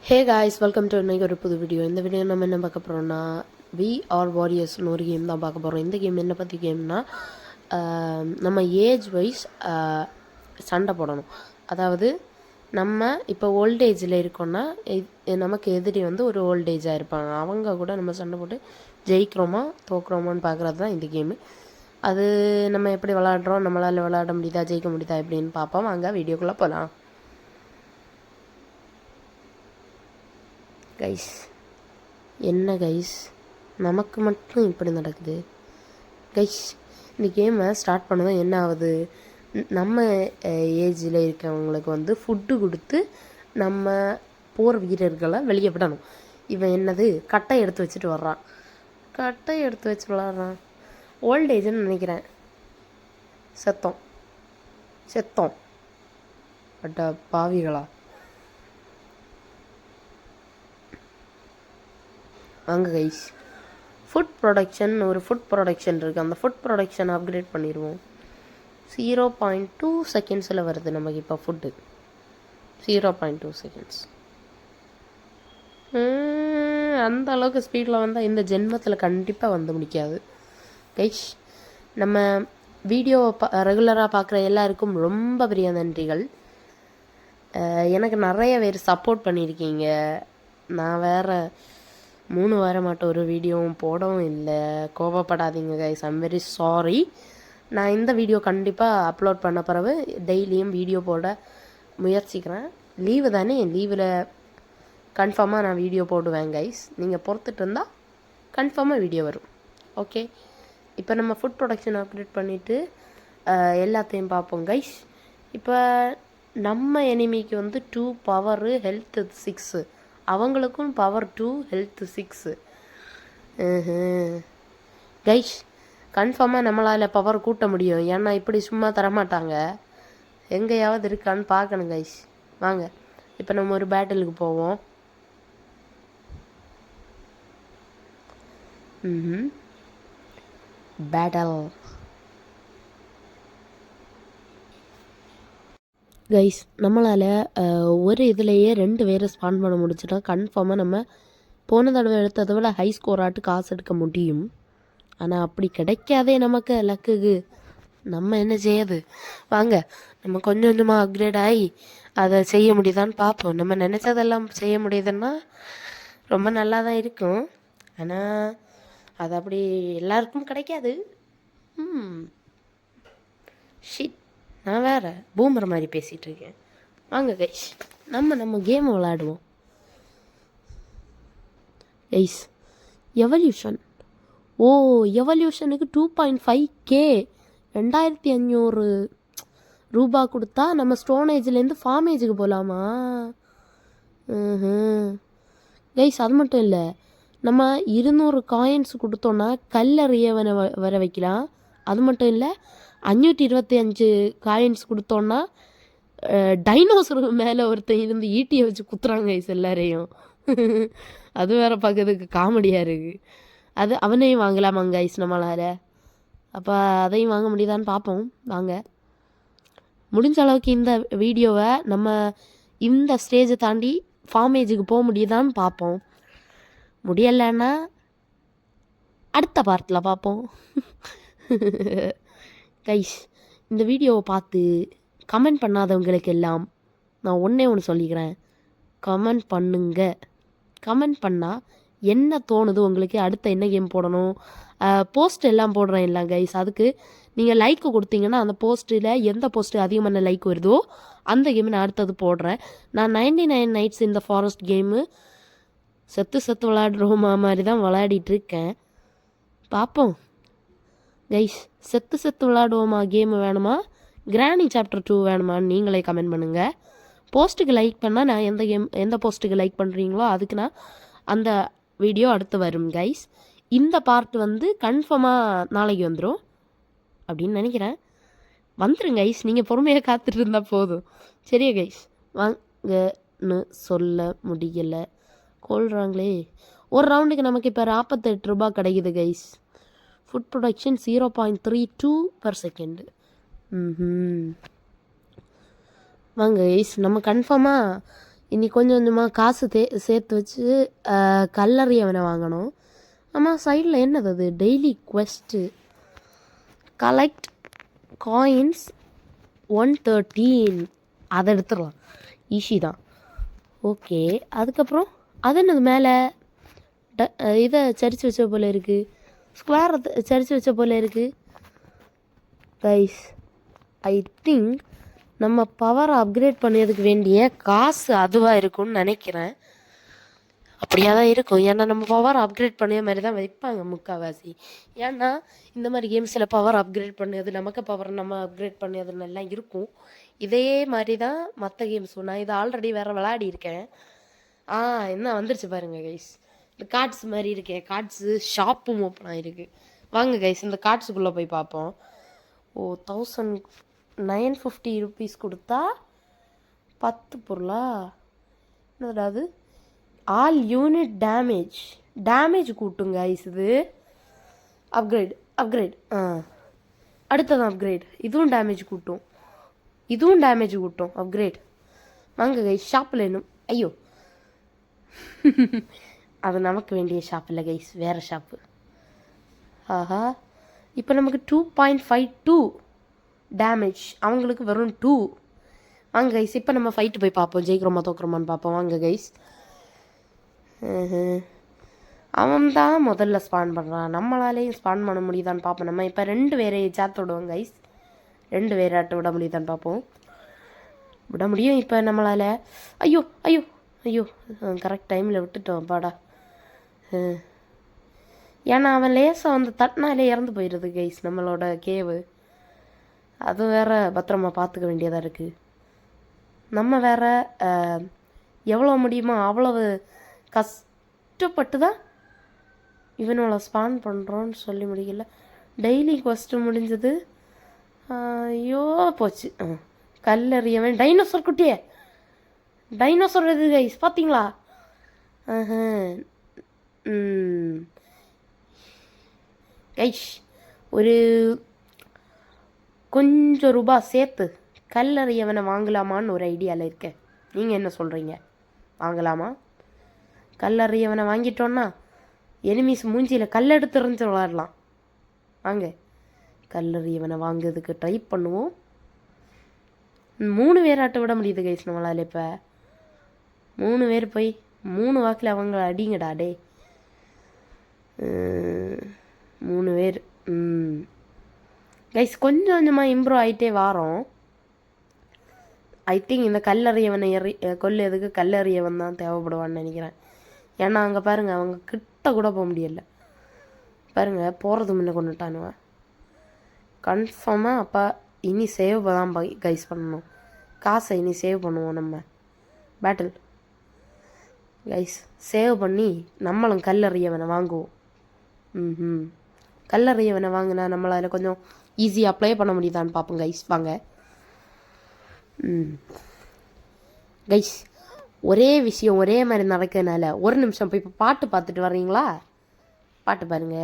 Hey guys, welcome to இன்னைக்கு ஒரு புது வீடியோ. இந்த வீடியோ நம்ம என்ன பார்க்க போகிறோம்னா, வி ஆர் வாரியர்ஸ்னு ஒரு கேம் தான் பார்க்க போகிறோம். இந்த கேம் என்ன பற்றி கேம்னா, நம்ம ஏஜ் வைஸ் சண்டை போடணும். அதாவது நம்ம இப்போ ஓல்டேஜில் இருக்கோன்னா நமக்கு எதிரி வந்து ஒரு ஓல்டேஜாக இருப்பாங்க. அவங்க கூட நம்ம சண்டை போட்டு ஜெயிக்கிறோமா தோக்குறோமான்னு பார்க்குறது தான் இந்த கேமு. அது நம்ம எப்படி விளாட்றோம், நம்மளால் விளாட முடியுதா, ஜெயிக்க முடியுதா எப்படின்னு பார்ப்போம். வாங்க வீடியோக்குள்ளே போகலாம். கைஸ், என்ன கைஸ், நமக்கு மட்டும் இப்படி நடக்குது கைஸ். இந்த கேமை ஸ்டார்ட் பண்ணதும் என்ன ஆகுது, நம்ம ஏஜில் இருக்கவங்களுக்கு வந்து ஃபுட்டு கொடுத்து நம்ம போர் வீரர்களை வெளியே விடணும். இவன் என்னது கட்டை எடுத்து வச்சுட்டு வர்றான், கட்டை எடுத்து வச்சு விளாட்றான். ஓல்டேஜ்னு நினைக்கிறேன். செத்தோம் செத்தோம் அட்ட பாவிகளா. வாங்க கைஸ், ஃபுட் ப்ரொடக்ஷன் இருக்குது. அந்த ஃபுட் ப்ரொடக்ஷன் அப்கிரேட் பண்ணிடுவோம். 0.2 செகண்ட்ஸில் வருது நமக்கு இப்போ ஃபுட்டு. 0.2 செகண்ட்ஸ். அந்த அளவுக்கு ஸ்பீடில் வந்தால் இந்த ஜென்மத்தில் கண்டிப்பாக வந்து முடிக்காது கைஸ். நம்ம வீடியோவை ரெகுலராக பார்க்குற எல்லாருக்கும் ரொம்ப பெரிய நன்றிகள். எனக்கு நிறைய பேர் சப்போர்ட் பண்ணியிருக்கீங்க. நான் வேறு 3 வாரமாட்ட ஒரு வீடியோவும் போடவும் இல்லை. கோவப்படாதீங்க கைஸ், ஐம் வெரி சாரி. நான் இந்த வீடியோ கண்டிப்பாக அப்லோட் பண்ண பிறகு டெய்லியும் வீடியோ போட முயற்சிக்கிறேன். லீவு தானே, லீவில் கன்ஃபார்மாக நான் வீடியோ போடுவேன் கைஸ். நீங்கள் பொறுத்துட்டு இருந்தால் கன்ஃபார்மாக வீடியோ வரும். ஓகே, இப்போ நம்ம ஃபுட் ப்ரொடக்ஷன் அப்டேட் பண்ணிவிட்டு எல்லாத்தையும் பார்ப்போம் கைஸ். இப்போ நம்ம எனிமிக்கு வந்து 2 பவரு, ஹெல்த்து 6, அவங்களுக்கும் பவர் 2, ஹெல்த்து 6. கைஸ், கன்ஃபார்மாக நம்மளால் பவர் கூட்ட முடியும். ஏன்னா இப்படி சும்மா தரமாட்டாங்க. எங்கேயாவது இருக்கான்னு பார்க்கணும் கைஸ். வாங்க இப்போ நம்ம ஒரு பேட்டிலுக்கு போவோம். பேட்டல் கைஸ், நம்மளால் ஒரு இதுலேயே 2 பேரை ஸ்பான் பண்ண முடிச்சுட்டா கன்ஃபார்மாக நம்ம போன தடவை எடுத்ததை விட ஹை ஸ்கோர் ஆட்டு காசு எடுக்க முடியும். ஆனால் அப்படி கிடைக்காதே நமக்கு லக்குக்கு. நம்ம என்ன செய்யாது, வாங்க நம்ம கொஞ்சம் கொஞ்சமாக அப்கிரேட் ஆகி அதை செய்ய முடியுதான்னு பார்ப்போம். நம்ம நினச்சதெல்லாம் செய்ய முடியுதுன்னா ரொம்ப நல்லா தான் இருக்கும். ஆனால் அது அப்படி எல்லாருக்கும் கிடைக்காது. ஷிட், நான் வேறு பூமர் மாதிரி பேசிகிட்டு இருக்கேன். வாங்க கைஸ், நம்ம கேம் விளாடுவோம் கைஸ். எவல்யூஷன், எவல்யூஷனுக்கு 2.5K 2500 ரூபா கொடுத்தா நம்ம ஸ்டோனேஜ்லேருந்து ஃபார்மேஜுக்கு போகலாமா? கைஸ், அது மட்டும் இல்லை, நம்ம 200 காயின்ஸ் கொடுத்தோன்னா கல்லறியவனை வர வைக்கலாம். அது மட்டும் இல்லை, 525 காயின்ஸ் கொடுத்தோன்னா டைனோசர் மேலே ஒருத்தன் இருந்து ஈட்டியை வச்சு குத்துறாங்க கைஸ் எல்லாரையும். அது வேறு பார்க்கறதுக்கு காமெடியாக இருக்குது. அது அவனையும் வாங்கலாமாங்க கைஸ் நம்மளால். அப்போ அதையும் வாங்க முடியுதான்னு பார்ப்போம். வாங்க, முடிஞ்ச அளவுக்கு இந்த வீடியோவை நம்ம இந்த ஸ்டேஜை தாண்டி ஃபார்மேஜுக்கு போக முடியுதான்னு பார்ப்போம். முடியலைன்னா அடுத்த பார்ட்டில் பார்ப்போம். கைஸ், இந்த வீடியோவை பார்த்து கமெண்ட் பண்ணாதவங்களுக்கு எல்லாம் நான் ஒன்று சொல்லிக்கிறேன். கமெண்ட் பண்ணுங்க. கமெண்ட் பண்ணால் என்ன தோணுது உங்களுக்கு, அடுத்த என்ன கேம் போடணும், போஸ்ட் எல்லாம் போடுறேன் இல்லை கைஸ். அதுக்கு நீங்கள் லைக்கு கொடுத்தீங்கன்னா அந்த போஸ்ட்டில் எந்த போஸ்ட்டு அதிகமான லைக் வருதோ அந்த கேம் நான் அடுத்தது போடுறேன். நான் 99 நைட்ஸ் இந்த ஃபாரஸ்ட் கேமு செத்து விளையாடுறோமா மாதிரி தான் விளையாடிட்டுருக்கேன். பார்ப்போம் கைஸ், செத்து விளையாடுவோமா கேமு வேணுமா, கிராணி சாப்டர் 2 வேணுமான்னு நீங்களே கமெண்ட் பண்ணுங்கள். போஸ்ட்டுக்கு லைக் பண்ணால் நான் எந்த போஸ்ட்டுக்கு லைக் பண்ணுறீங்களோ அதுக்கு நான் அந்த வீடியோ அடுத்து வரும் கைஸ். இந்த பார்ட் வந்து கன்ஃபார்மாக நாளைக்கு வந்துடும் அப்படின்னு நினைக்கிறேன். வந்துடும் கைஸ், நீங்கள் பொறுமையாக காத்துட்டு இருந்தால் போதும். சரியா கைஸ், வாங்கன்னு சொல்ல முடியலை, கொள்றாங்களே. ஒரு ரவுண்டுக்கு நமக்கு இப்போ 48 ரூபா கிடைக்குது guys. Food production 0.32 per second. வாங்க கைஸ், நம்ம கன்ஃபார்மாக இனி கொஞ்சம் கொஞ்சமாக காசு சேர்த்து வச்சு கல்லறியவனை வாங்கணும். ஆமாம், சைடில் என்னது அது? Daily quest. Collect coins 113. அதை எடுத்துடலாம், ஈஸி தான். ஓகே, அதுக்கப்புறம் அது என்னது மேலே இதை சரிச்சு வச்ச போல் இருக்குது, ஸ்கொயர் சரிச்சு வச்ச போல் இருக்குது. கைஸ், ஐ திங்க் நம்ம பவரை அப்கிரேட் பண்ணதுக்கு வேண்டிய காசு அதுவாக இருக்கும்னு நினைக்கிறேன். அப்படியா தான் இருக்கும், ஏன்னா நம்ம பவர் அப்கிரேட் பண்ண மாதிரி தான் வைப்பாங்க முக்கால்வாசி. ஏன்னா இந்த மாதிரி கேம்ஸில் பவர் அப்கிரேட் பண்ணது, நமக்கு பவர் நம்ம அப்கிரேட் பண்ணதுன்னு எல்லாம் இருக்கும். இதே மாதிரி தான் மற்ற கேம்ஸும். நான் இதை ஆல்ரெடி வேறு விளையாடியிருக்கேன். என்ன வந்துருச்சு பாருங்கள் கைஸ், இந்த கார்ட்ஸ் மாதிரி இருக்கே, கார்ட்ஸு ஷாப்பும் ஓப்பன் ஆகிருக்கு. வாங்க கைஸ், இந்த கார்ட்ஸுக்குள்ளே போய் பார்ப்போம். 1950 ருபீஸ் கொடுத்தா 10 பொருளா? என்னது? ஆல் யூனிட் டேமேஜ் கூட்டும் கைஸ். இது அப்கிரேட் அடுத்ததான் அப்கிரேட். இதுவும் டேமேஜ் கூட்டும் அப்கிரேட். வாங்க கைஸ், ஷாப்பில் இன்னும் ஐயோ அது நமக்கு வேண்டிய ஷாப் இல்லை கைஸ், வேறு ஷாப்பு. இப்போ நமக்கு 2.52 டேமேஜ், அவங்களுக்கு வரும் 2. வாங்க கைஸ், இப்போ நம்ம ஃபைட்டு போய் பார்ப்போம், ஜெயிக்கிறோமா தோக்குறோமான்னு பார்ப்போம். வாங்க கைஸ், அவன் தான் முதல்ல ஸ்பான் பண்ணுறான், நம்மளாலேயும் ஸ்பான் பண்ண முடியுதான்னு பார்ப்போம். நம்ம இப்போ 2 பேரை சேர்த்து விடுவோம் கைஸ், 2 பேராட்டு விட முடியுதான்னு பார்ப்போம். விட முடியும் இப்போ நம்மளால். ஐயோ கரெக்ட் டைமில் விட்டுட்டோம் பாடா. ஏன்னா அவன் லேசாக வந்து தட்டினாலே இறந்து போயிடுது கைஸ் நம்மளோட கேவு. அது வேற பத்திரமா பார்த்துக்க வேண்டியதாக இருக்குது. நம்ம வேற எவ்வளோ முடியுமோ அவ்வளவு கஷ்டப்பட்டு தான் இவனோட ஸ்பான் பண்ணுறோன்னு சொல்லி முடியல. டெய்லி கொஸ்ட்டு முடிஞ்சது. ஐயோ போச்சு. கல்லறியவன் டைனோசர் குட்டியே, டைனோசர் எது கைஸ் பார்த்தீங்களா? கைஸ், ஒரு கொஞ்சம் ரூபா சேர்த்து கல்லறியவனை வாங்கலாமான்னு ஒரு ஐடியாவில் இருக்கேன். நீங்கள் என்ன சொல்கிறீங்க? வாங்கலாமா? கல்லறியவனை வாங்கிட்டோன்னா எனிமீஸ் மூஞ்சியில் கல்லெடுத்து எறிஞ்சு விளாடலாம். வாங்க, கல்லறியவனை வாங்குறதுக்கு ட்ரை பண்ணுவோம். 3 பேராட்ட விட முடியுது கைஸ் நம்மளால். இப்போ 3 பேர் போய் 3 வாக்கில் அவங்கள அடிங்கடா டே. 3 பேர் கைஸ் கொஞ்சம் கொஞ்சமாக இம்ப்ரூவ் ஆகிட்டே வாரோம். ஐ திங்க் இந்த கல்லறியவனை கொல்லுறதுக்கு கல்லறியவன் தான் தேவைப்படுவான்னு நினைக்கிறேன். ஏன்னா அங்கே பாருங்கள், அவங்க கிட்ட கூட போக முடியல பாருங்கள், போகிறது முன்ன கொண்டுட்டானுவன் கன்ஃபார்மாக. அப்போ இனி சேவ் தான் கைஸ் பண்ணணும், காசை இனி சேவ் பண்ணுவோம் நம்ம. பேட்டில் கைஸ் சேவ் பண்ணி நம்மளும் கல்லறியவனை வாங்குவோம். கல்லறியவனை வாங்கினா நம்மளால் கொஞ்சம் ஈஸியாக அப்ளை பண்ண முடியுதான்னு பார்ப்போம் கைஸ். வாங்க கைஸ், ஒரே விஷயம் ஒரே மாதிரி நடக்கிறதுனால ஒரு நிமிஷம் போய் இப்போ பாட்டு பார்த்துட்டு வர்றீங்களா? பாட்டு பாருங்க.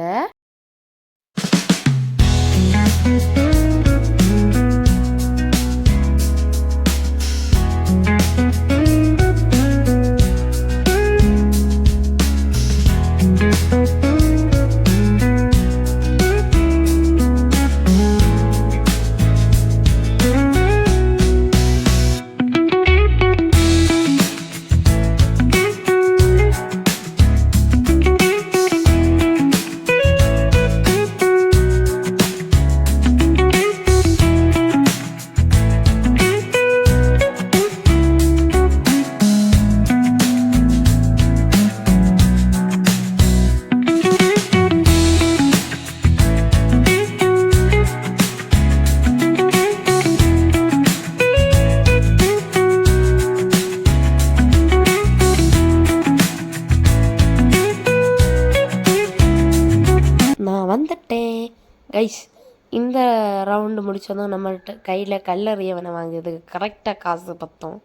வந்துட்டேன் கைஸ். இந்த ரவுண்டு முடித்ததும் நம்மள்கிட்ட கையில் கல்லறியவனை வாங்குறதுக்கு கரெக்டாக காசு பத்தோம்.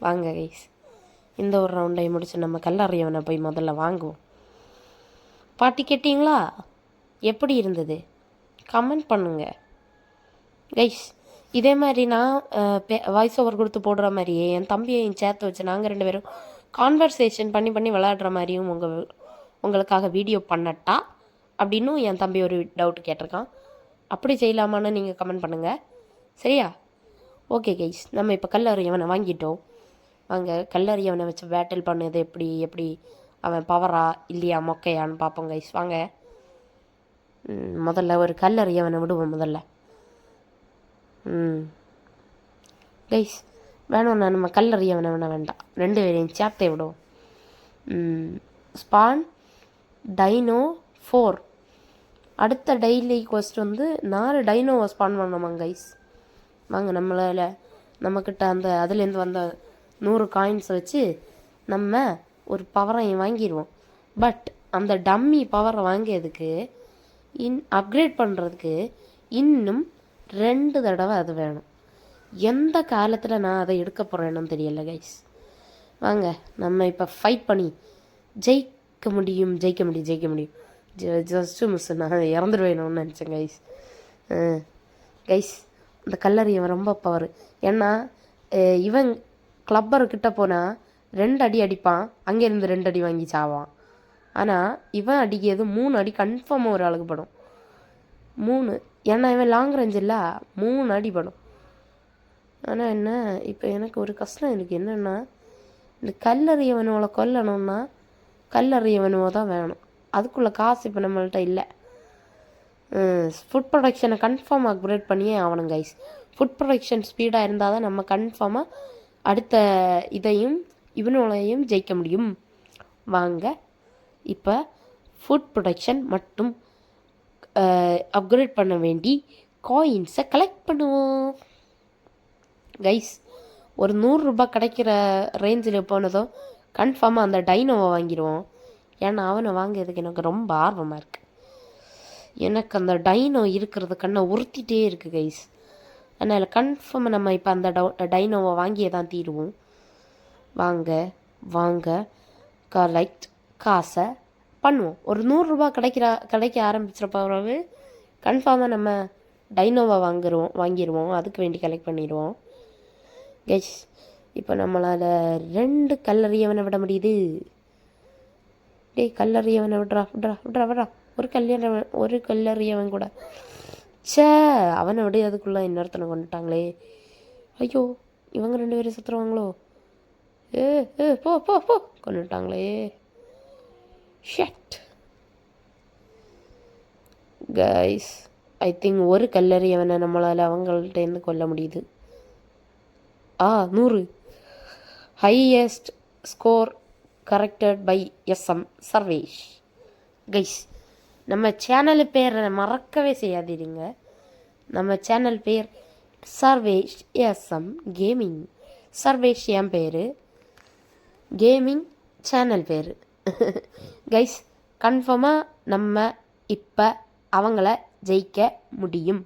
வாங்க கைஸ், இந்த ஒரு ரவுண்டை முடிச்சு நம்ம கல்லறியவனை போய் முதல்ல வாங்குவோம். பாட்டி கேட்டிங்களா? எப்படி இருந்தது கமெண்ட் பண்ணுங்க கைஸ். இதே மாதிரி நான் வாய்ஸ் ஓவர் கொடுத்து போடுற மாதிரியே என் தம்பியையும் சேர்த்து வச்சு நாங்கள் 2 பேரும் கான்வர்சேஷன் பண்ணி பண்ணி விளையாடுற மாதிரியும் உங்களுக்காக வீடியோ பண்ணட்டா அப்படின்னும் என் தம்பி ஒரு டவுட் கேட்டிருக்கான். அப்படி செய்யலாமான்னு நீங்கள் கமெண்ட் பண்ணுங்கள். சரியா? ஓகே கைஸ், நம்ம இப்போ கல்லறியவனை வாங்கிட்டோம். வாங்க கல்லறியவனை வச்சு பேட்டில் பண்ணது எப்படி அவன் பவரா இல்லையா மொக்கையான்னு பார்ப்போம் கைஸ். வாங்க முதல்ல ஒரு கல்லறியவனை விடுவோம் முதல்ல. கைஸ் வேணும்ண்ணா நம்ம கல்லறியவனை வேண்டாம், 2 பேரையும் சேர்த்தே விடுவோம். Spawn dino 4. அடுத்த டெய்லி கொஸ்ட் வந்து 4 டைனோவை ஸ்பான் பண்ணோமாங்க கைஸ். வாங்க நம்மக்கிட்ட அந்த அதுலேருந்து வந்த 100 காயின்ஸ் வச்சு நம்ம ஒரு பவரை வாங்கிடுவோம். பட் அந்த டம்மி பவரை வாங்கியதுக்கு அப்கிரேட் பண்ணுறதுக்கு இன்னும் 2 தடவை அது வேணும். எந்த காலத்தில் நான் அதை எடுக்க போகிறேன்னு தெரியல கைஸ். வாங்க நம்ம இப்போ ஃபைட் பண்ணி ஜெயிக்க முடியும். ஜஸ்ட்டு மிஸ், நான் இறந்துடுவேணும்னு நினச்சேன் கைஸ். கைஸ் இந்த கல்லறியவன் ரொம்ப பவர். ஏன்னா இவன் கிளப்பர்கிட்ட போனால் 2 அடி அடிப்பான், அங்கேருந்து 2 அடி வாங்கி சாவான். ஆனால் இவன் அடிக்கிறது 3 அடி கன்ஃபார்மாக ஒரு ஆளுக்கு படும். 3, ஏன்னா இவன் லாங் ரேஞ்ச் இல்லை, 3 அடி படும். ஆனால் என்ன இப்போ எனக்கு ஒரு கஷ்டம் இருக்குது. என்னென்னா இந்த கல்லறியவனோட கொல்லணும்னா கல்லறியவனோ தான் வேணும். அதுக்குள்ளே காசு இப்போ நம்மள்கிட்ட இல்லை. ஃபுட் ப்ரொடக்ஷனை கன்ஃபார்ம் அப்கிரேட் பண்ணியே ஆகணும் கைஸ். ஃபுட் ப்ரொடக்ஷன் ஸ்பீடாக இருந்தால் தான் நம்ம கன்ஃபார்மாக அடுத்த இதையும் இவனோடையும் ஜெயிக்க முடியும். வாங்க இப்போ ஃபுட் ப்ரொடக்ஷன் மட்டும் அப்கிரேட் பண்ண வேண்டி காயின்ஸை கலெக்ட் பண்ணுவோம் கைஸ். ஒரு 100 ரூபாய் கிடைக்கிற ரேஞ்சில் போனதோ கன்ஃபார்மாக அந்த டைனோவை வாங்கிடுவோம். ஏன்னா அவனை வாங்கிறதுக்கு எனக்கு ரொம்ப ஆர்வமாக இருக்குது. எனக்கு அந்த டைனோ இருக்கிறது கண்ணை உறுத்திட்டே இருக்குது கைஸ். அதனால் கன்ஃபார்மாக நம்ம இப்போ அந்த டைனோவை வாங்கியே தான் தீருவோம். வாங்க கலெக்ட் காசை பண்ணுவோம். ஒரு 100 ரூபாய் கிடைக்க ஆரம்பிச்சிட பிறகு கன்ஃபார்மாக நம்ம டைனோவை வாங்கிடுவோம். அதுக்கு வேண்டி கலெக்ட் பண்ணிடுவோம் கைஸ். இப்போ நம்மளால் 2 கல்லறியவனை விட முடியுது. டேய் கல்லறியவனை விட்றா. ஒரு கல்லறியவன் கூட அவனை விட அதுக்குள்ளே இன்னொருத்தனை கொண்டுட்டாங்களே. ஐயோ இவங்க 2 பேரும் சுற்றுவாங்களோ. போ கொண்டுட்டாங்களே. ஷட் கைஸ், ஐ திங்க் ஒரு கல்லறியவனை நம்மளால் அவங்கள்ட்டேருந்து கொல்ல முடியுது. 100 highest score corrected by SM Sarvesh. Guys நம்ம சேனல் பேரை மறக்கவே செய்யாதீங்க. நம்ம சேனல் பேர் சர்வேஷ் SM கேமிங். சர்வேஷ் என் பேர், கேமிங் சேனல் பேர். கைஸ் கன்ஃபார்மாக நம்ம இப்போ அவங்கள ஜெயிக்க முடியும்.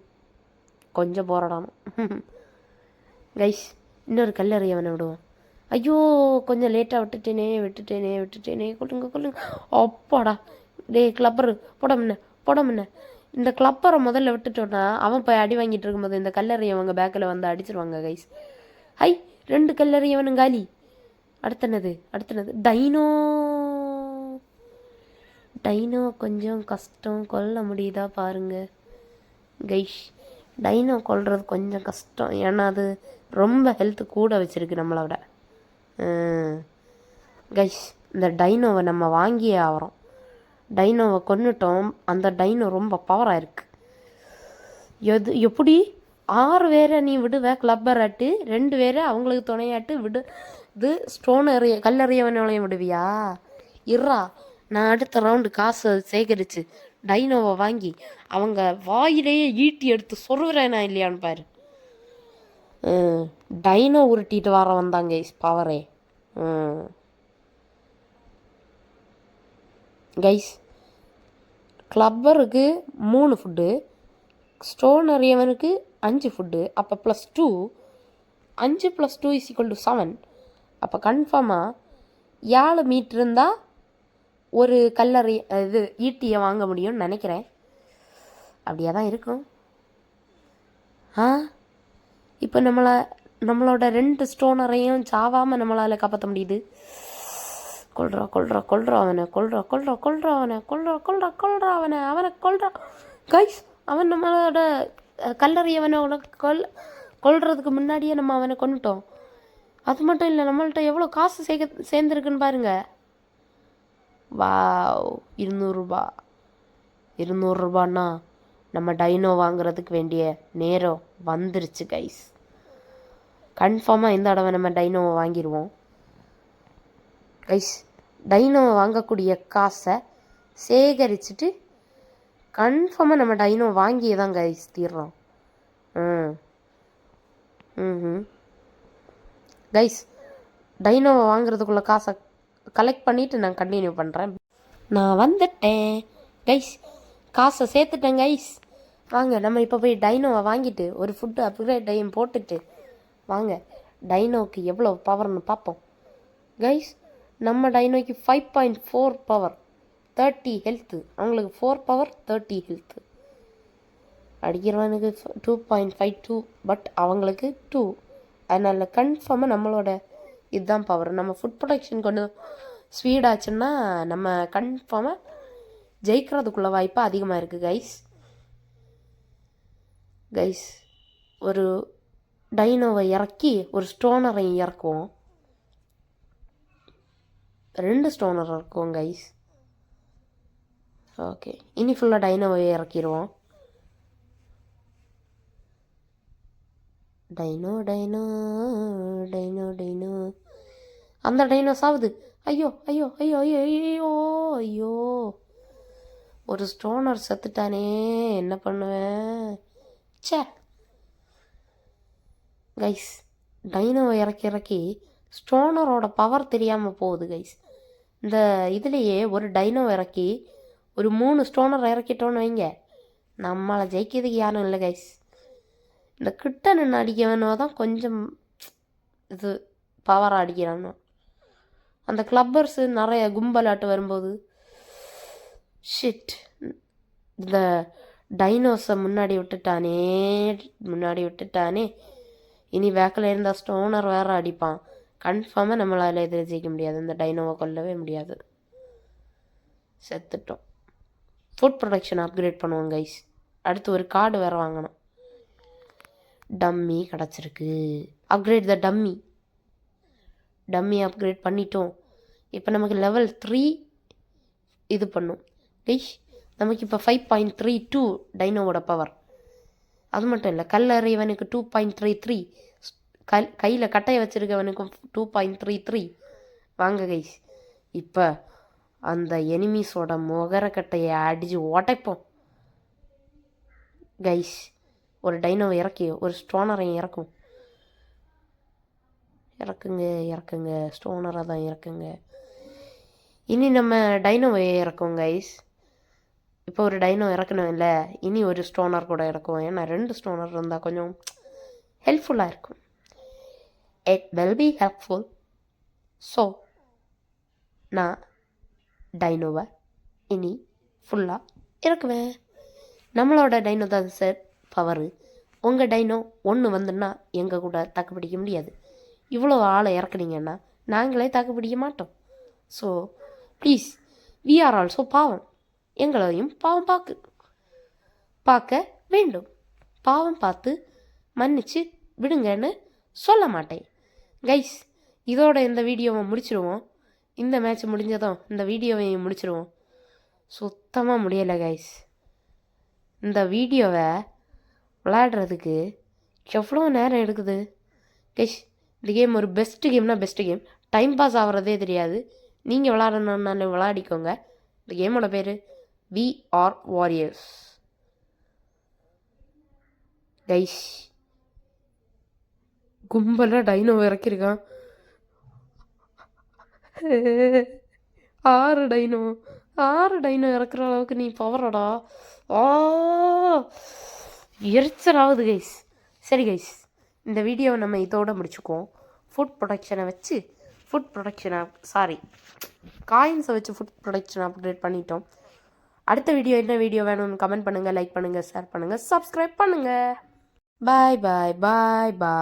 கொஞ்சம் போராடணும் கைஸ். இன்னொரு கல்லறியவனை விடுவோம். ஐயோ கொஞ்சம் லேட்டாக விட்டுட்டேனே. கொள்ளுங்க. அப்பாடா. கிளப்பரு போட முன்ன. இந்த கிளப்பரை முதல்ல விட்டுட்டோன்னா அவன் போய் அடி வாங்கிட்டு இருக்கும்போது இந்த கல்லறியவங்க பேக்கில் வந்து அடிச்சிருவாங்க கைஸ். 2 கல்லறியவனும் காலி. அடுத்தனது டைனோ கொஞ்சம் கஷ்டம். கொல்ல முடியுதா பாருங்க கைஸ். டைனோ கொல்றது கொஞ்சம் கஷ்டம். ஏன்னா அது ரொம்ப ஹெல்த்து கூட வச்சுருக்கு நம்மளை விட. கைஸ் இந்த டைனோவை நம்ம வாங்கியே ஆகிறோம். டைனோவை கொன்னுட்டோம். அந்த டைனோ ரொம்ப பவராக இருக்குது. எப்படி 6 பேரை நீ விடுவ கிளப்பராட்டு, 2 பேரை அவங்களுக்கு துணையாட்டு இது கல்லறியவனையும் விடுவியா? நான் அடுத்த ரவுண்டு காசை சேகரித்து டைனோவை வாங்கி அவங்க வாயிலேயே ஈட்டி எடுத்து சொல்கிறேனா இல்லையான்னு பாரு. டைனோ உருட்டிட்டு வர வந்தாங்க பவரே. கைஸ் கிளப்பருக்கு 3 ஃபுட்டு, ஸ்டோனரியவனுக்கு 5 ஃபுட்டு. அப்போ +2, 5 + 2 = 7. அப்போ கன்ஃபார்மாக 7 மீட் இருந்தால் ஒரு ஈட்டியை வாங்க முடியும்னு நினைக்கிறேன். அப்படியே தான் இருக்கும். இப்போ நம்மளோட 2 ஸ்டோனரையும் சாவாமல் நம்மளால் காப்பாற்ற முடியுது. கொல்றா அவனை கைஸ். அவன் நம்மளோட கல்லறியவனோட கொல்றதுக்கு முன்னாடியே நம்ம அவனை கொண்டுட்டோம். அது மட்டும் இல்லை, நம்மள்ட்ட எவ்வளோ காசு சேர்ந்துருக்குன்னு பாருங்க. வாவ், 200 ரூபான்னா நம்ம டைனோ வாங்குறதுக்கு வேண்டிய நேரம் வந்துருச்சு கைஸ். கன்ஃபார்மாக இந்த தடவை நம்ம டைனோவை வாங்கிடுவோம் கைஸ். டைனோவை வாங்கக்கூடிய காசை சேகரிச்சுட்டு கன்ஃபார்மாக நம்ம டைனோ வாங்கியே தான் கைஸ் தீர்றோம். கைஸ், டைனோவை வாங்குறதுக்குள்ள காசை கலெக்ட் பண்ணிவிட்டு நான் கண்டினியூ பண்ணுறேன். நான் வந்துட்டேன் கைஸ், காசை சேர்த்துட்டேன் கைஸ். வாங்க நம்ம இப்போ போய் டைனோவை வாங்கிட்டு ஒரு ஃபுட்டு அப்கிரேட் டைம் போட்டுட்டு வாங்க டைனோவுக்கு எவ்வளோ பவர்னு பார்ப்போம் கைஸ். நம்ம டைனோக்கு 5.4 பவர், 30 ஹெல்த்து. அவங்களுக்கு 4 பவர் 30 ஹெல்த்து. அடிக்கிறவனுக்கு 2.52, பட் அவங்களுக்கு 2. அதனால் கன்ஃபார்மாக நம்மளோட இதுதான் பவர். நம்ம ஃபுட் ப்ரொடக்ஷன் கொஞ்சம் ஸ்பீடாச்சுன்னா நம்ம கன்ஃபார்மாக ஜெயிக்கிறதுக்குள்ள வாய்ப்பு அதிகமாக இருக்குது கைஸ். ஒரு டைனோவை இறக்கி ஒரு ஸ்டோனரையும் இறக்குவோம். 2 ஸ்டோனர் இறக்குவோம் கைஸ். ஓகே, இனி ஃபுல்லாக டைனோவை இறக்கிடுவோம். டைனோ டைனோ டைனோ டைனோ அந்த டைனோ சாவுது. ஐயோ ஐயோ ஐயோ ஐயோ ஐயோ ஐயோ, ஒரு ஸ்டோனர் செத்துட்டானே, என்ன பண்ணுவேன்? சே கைஸ், டைனோவை இறக்கி ஸ்டோனரோட பவர் தெரியாமல் போகுது கைஸ். இந்த இதுலேயே ஒரு டைனோ இறக்கி ஒரு 3 ஸ்டோனர் இறக்கிட்டோன்னு வைங்க, நம்மளை ஜெயிக்கிறதுக்கு யாரும் இல்லை கைஸ். இந்த கிட்ட நின்று அடிக்கவனோ தான் கொஞ்சம் இது பவராக அடிக்கிறானோ. அந்த கிளப்பர்ஸு நிறைய கும்பலாட்டு வரும்போது ஷிட், இந்த டைனோஸை முன்னாடி விட்டுட்டானே. இனி பேக்கில் இருந்தால் ஸ்டோனர் வேறு அடிப்பான். கன்ஃபார்மாக நம்மளால் எதிர ஜெயிக்க முடியாது. இந்த டைனோவை கொல்லவே முடியாது. செத்துட்டோம். ஃபுட் ப்ரொடக்ஷன் அப்கிரேட் பண்ணுவோம் கைஸ். அடுத்து ஒரு கார்டு வேறு வாங்கணும். டம்மி கிடச்சிருக்கு. அப்கிரேட் த டம்மி அப்கிரேட் பண்ணிட்டோம். இப்போ நமக்கு லெவல் 3 இது பண்ணும் கைஸ். நமக்கு இப்போ 5.32 டைனோவோட பவர். அது மட்டும் இல்லை, கல்லறியவனுக்கு 2.33, கையில் கட்டையை வச்சுருக்கவனுக்கும் 2.33. வாங்க கைஸ், இப்போ அந்த எனிமீஸோட முகரக்கட்டையை அடித்து உடைப்போம் கைஸ். ஒரு டைனோவை இறக்கி ஒரு ஸ்டோனரையும் இறக்குங்க ஸ்டோனரை தான் இறக்குங்க. இனி நம்ம டைனோவை இறக்குவோம் கைஸ். இப்போ ஒரு டைனோ இறக்கணும் இல்லை, இனி ஒரு ஸ்டோனர் கூட இறக்குவோம். ஏன்னா 2 ஸ்டோனர் இருந்தால் கொஞ்சம் ஹெல்ப்ஃபுல்லாக இருக்கும். It will be helpful. So நான் டைனோவை இனி ஃபுல்லாக இறக்குவேன். நம்மளோட டைனோ தான் சார் பவரு. உங்கள் டைனோ ஒன்று வந்துன்னா எங்கள் கூட தாக்கு பிடிக்க முடியாது. இவ்வளோ ஆளை இறக்குனீங்கன்னா நாங்களே தாக்கு பிடிக்க மாட்டோம். So please, we are also பாவம். எங்களையும் பாவம் பார்க்க வேண்டும். பாவம் பார்த்து மன்னிச்சு விடுங்கன்னு சொல்ல மாட்டேன் கைஸ். இதோட இந்த வீடியோவை முடிச்சிடுவோம். இந்த மேட்ச் முடிஞ்சதும் இந்த வீடியோவையும் முடிச்சிடுவோம். சுத்தமாக முடியலை கைஸ். இந்த வீடியோவை விளையாடுறதுக்கு எவ்வளோ நேரம் எடுக்குது கைஸ். இந்த கேம் ஒரு பெஸ்ட்டு கேம். டைம் பாஸ் ஆகிறதே தெரியாது. நீங்கள் விளையாடணுன்னாலே விளையாடிக்கோங்க. இந்த கேமோட பேர் We Are Warriors கைஸ். கும்பலாக டைனோ இறக்கியிருக்கான். 6 டைனோ இறக்குற அளவுக்கு நீ பவரடா. எரிச்சலாகுது கைஸ். சரி கைஸ், இந்த வீடியோவை நம்ம இதோடு முடிச்சுக்குவோம். ஃபுட் ப்ரொடக்ஷனை காயின்ஸை வச்சு ஃபுட் ப்ரொடக்ஷனை அப்கிரேட் பண்ணிட்டோம். அடுத்த வீடியோ என்ன வீடியோ வேணும்னு கமெண்ட் பண்ணுங்கள், லைக் பண்ணுங்கள், ஷேர் பண்ணுங்கள், சப்ஸ்கிரைப் பண்ணுங்கள். பாய் பாய் பாய் பாய்.